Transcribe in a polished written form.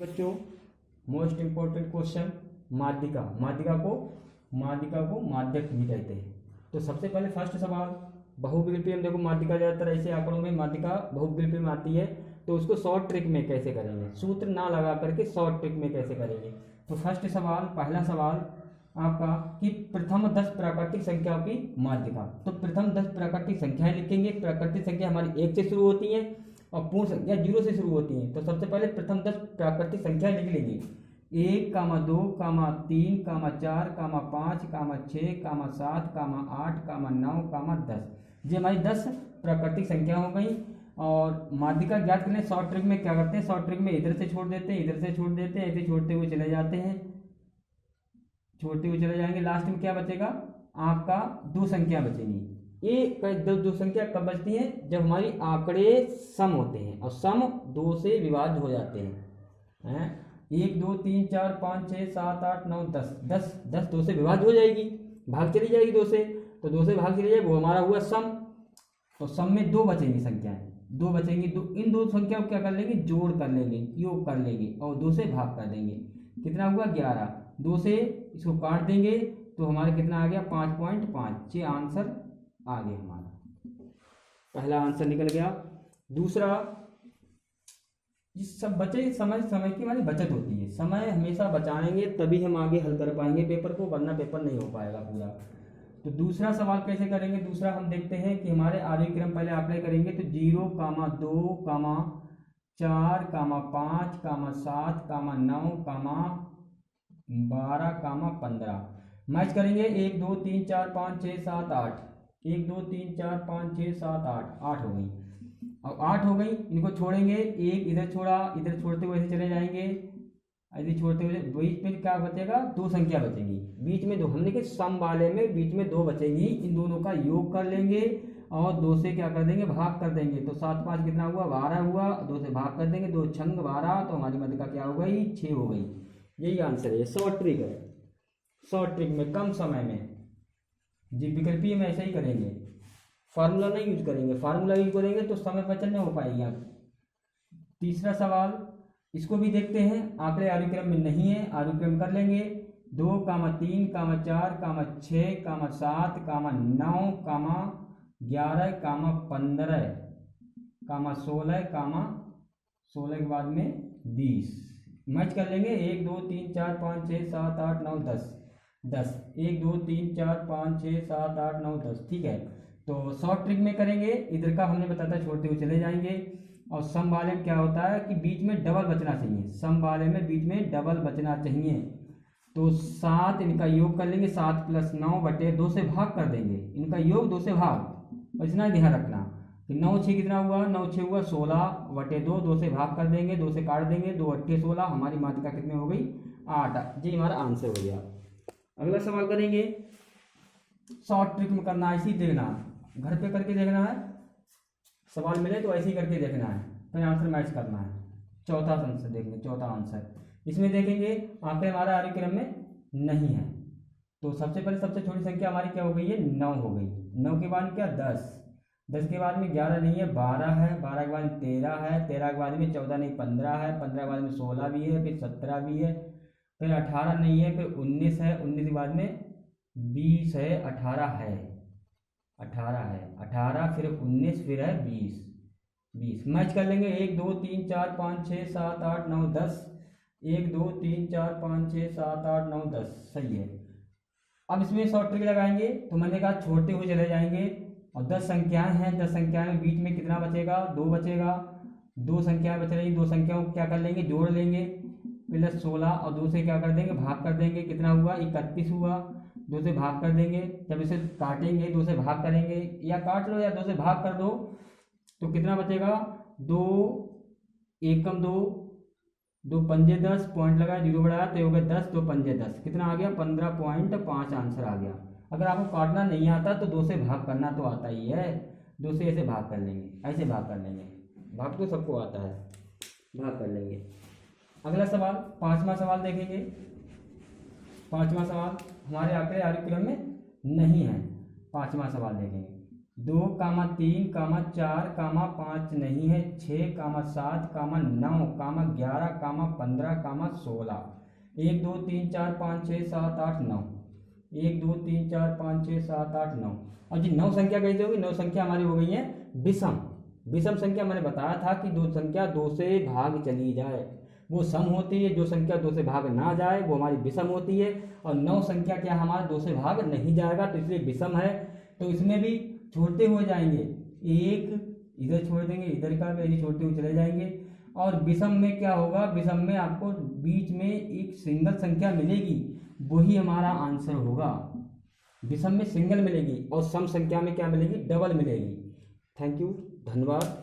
बच्चों most important question, माध्यिका। माध्यिका को माध्यक भी कहते हैं। तो सबसे पहले फर्स्ट सवाल, बहुविकल्पी में देखो माध्यिका ज़्यादातर ऐसे आंकड़ों में माध्यिका बहुविकल्पी में आती है, तो उसको शॉर्ट ट्रिक में कैसे करेंगे, सूत्र ना लगा करके शॉर्ट ट्रिक में कैसे करेंगे। तो फर्स्ट सवाल, पहला सवाल आपका कि प्रथम 10 प्राकृतिक संख्याओं की माध्यिका। तो प्रथम 10 प्राकृतिक संख्याएं लिखेंगे। प्राकृतिक संख्या हमारी 1 से शुरू होती है और पूर्ण संख्या 0 से शुरू होती है। तो सबसे पहले प्रथम 10 प्राकृतिक संख्या लिख लेंगे। 1, 2, 3, 4, 5, 6, 7, 8, 9, 10। ये हमारी 10 प्राकृतिक संख्या हो गई। और माध्यिका ज्ञात करने शॉर्ट ट्रिक में क्या करते हैं, शॉर्ट ट्रिक में इधर से छोड़ देते हैं, इधर से छोड़ देते हैं, ऐसे छोड़ते हुए चले जाते हैं, छोड़ते हुए चले जाएंगे। लास्ट में क्या बचेगा आपका, 2 संख्या बचेंगी। ये दो संख्या कब बचती हैं, जब हमारी आंकड़े सम होते हैं और सम 2 से विभाज्य हो जाते हैं। 1, 2, 3, 4, 5, 6, 7, 8, 9, 10 10 2 से विभाज्य हो जाएगी, भाग चली जाएगी 2 से, तो 2 से भाग चली जाएगी, वो हमारा हुआ सम। तो सम में 2 बचेंगी संख्याएं, 2 बचेंगी। इन 2 संख्याओं को क्या कर लेंगे, जोड़ कर लेंगे, योग कर लेंगे और 2 से भाग कर देंगे। कितना हुआ 11। 2 से इसको काट देंगे तो हमारे कितना आ गया 5.5। ये आंसर आ गया हमारा, पहला आंसर निकल गया। दूसरा, जिस सब बचे समय की हमारी बचत होती है, समय हमेशा बचाएंगे तभी हम आगे हल कर पाएंगे पेपर को, वरना पेपर नहीं हो पाएगा पूरा। तो दूसरा सवाल कैसे करेंगे, दूसरा हम देखते हैं कि हमारे आरोही क्रम पहले अप्लाई करेंगे। तो 0, 2, 4, 5, 7, 9, 12, 15 मैच करेंगे। 1, 2, 3, 4, 5, 6, 7, 8। 1, 2, 3, 4, 5, 6, 7, 8 हो गई। अब 8 हो गई, इनको छोड़ेंगे, एक इधर छोड़ा, इधर छोड़ते हुए ऐसे चले जाएंगे, ऐसे छोड़ते हुए बीच में क्या बचेगा, 2 संख्या बचेंगी। बीच में 2, हमने कि सम वाले में बीच में 2 बचेंगी, इन दोनों का योग कर लेंगे और 2 से क्या कर देंगे, भाग कर देंगे। तो 7, 5 कितना हुआ, 12 हुआ, 2 से भाग कर देंगे, 2 छंग 12, तो हमारी माध्यिका क्या हो गई, 6 हो गई। यही आंसर है, शॉर्ट ट्रिक है। शॉर्ट ट्रिक में कम समय में, जी विकल्पीय में ऐसा ही करेंगे, फार्मूला नहीं यूज करेंगे। फार्मूला यूज करेंगे तो समय बचत नहीं हो पाएगी आप। तीसरा सवाल, इसको भी देखते हैं, आंकड़े आरोही क्रम में नहीं है, आरोही क्रम कर लेंगे। 2, 3, 4, 6, 7, 9, 11, 15, 16 के बाद में 20 मैच कर लेंगे। 1, 2, 3, 4, 5, 6, 7, 8, 9, 10। 1, 2, 3, 4, 5, 6, 7, 8, 9, 10। ठीक है, तो शॉर्ट ट्रिक में करेंगे। इधर का हमने बताया था, छोड़ते हुए चले जाएंगे। और सम वाले में क्या होता है कि बीच में डबल बचना चाहिए, सम वाले में बीच में डबल बचना चाहिए। तो 7, इनका योग कर लेंगे, 7 + 9 बटे 2 से भाग कर देंगे, इनका योग 2 से भाग। और इतना ध्यान रखना कि 9, 6 कितना हुआ, 9, 6 हुआ 16 बटे 2, 2 से भाग कर देंगे, 2 से काट देंगे, 2 8 16, हमारी माध्यिका कितनी हो गई, 8। ये हमारा आंसर हो गया। अगला सवाल करेंगे, शॉर्ट ट्रिक में करना है, इसी देखना, घर पे करके देखना है, सवाल मिले तो ऐसे ही करके देखना है, फिर आंसर मैच करना है। चौथा आंसर देखेंगे, चौथा आंसर इसमें देखेंगे, आंकड़े हमारा आरोही क्रम में नहीं है। तो सबसे पहले सबसे छोटी संख्या हमारी क्या हो गई है, 9 हो गई। 9 के बाद में क्या, 10। 10 के बाद में 11 नहीं है, 12 है। 12 के बाद में 13 है। 13 के बाद में 14 नहीं, 15 है। 15 के बाद में 16 भी है, फिर 17 भी है, फिर 18 नहीं है, फिर 19 है। 19 के बाद में 20 है, 18 है, 18 फिर 19 फिर है 20 मैच कर लेंगे। 1, 2, 3, 4, 5, 6, 7, 8, 9, 10। 1, 2, 3, 4, 5, 6, 7, 8, 9, 10 सही है। अब इसमें शॉर्ट ट्रिक लगाएंगे, तो मैंने कहा छोड़ते हुए चले जाएंगे और 10 संख्याएं हैं, 10 संख्याएं में बीच में कितना बचेगा, 2 बचेगा। 2 संख्याएं बच रही, 2 संख्याओं को क्या कर लेंगे, जोड़ लेंगे, +16 और 2 से क्या कर देंगे, भाग कर देंगे। कितना हुआ, 31 हुआ। 2 से भाग कर देंगे, जब इसे काटेंगे 2 से भाग करेंगे, या काट लो या 2 से भाग कर दो, तो कितना बचेगा, 2 एकम 2, 2 पंजे 10, पॉइंट लगाया, 0 बढ़ाया, तो हो गया 10, 2 पंजे 10, कितना आ गया, 15.5 आंसर आ गया। अगर आपको काटना नहीं आता तो 2 से भाग करना तो आता ही है, 2 से ऐसे भाग कर लेंगे, ऐसे भाग कर लेंगे, भाग तो सबको आता है, भाग कर लेंगे। अगला सवाल, 5वां सवाल देखेंगे। 5वां सवाल हमारे आंकड़े आरोही क्रम में नहीं है। 5वां सवाल देखेंगे, 2, 3, 4, 5 नहीं है, 6, 7, 9, 11, 15, 16। 1, 2, 3, 4, 5, 6, 7, 8, 9। 1, 2, 3, 4, 5, 6, 7, 8, 9। और जी 9 संख्या कैसे होगी? 9 संख्या हमारी हो गई है विषम। विषम संख्या मैंने बताया था कि दो संख्या 2 से भाग चली जाए वो सम होती है, जो संख्या 2 से भाग ना जाए वो हमारी विषम होती है। और 9 संख्या क्या हमारा 2 से भाग नहीं जाएगा, तो इसलिए विषम है। तो इसमें भी छोड़ते हुए जाएंगे, एक इधर छोड़ देंगे, इधर का भी छोड़ते हुए चले जाएंगे। और विषम में क्या होगा? विषम में आपको बीच में एक सिंगल संख्या मिलेगी, वही हमारा आंसर होगा। विषम में सिंगल मिलेगी और सम संख्या में क्या मिलेगी? डबल मिलेगी। थैंक यू, धन्यवाद।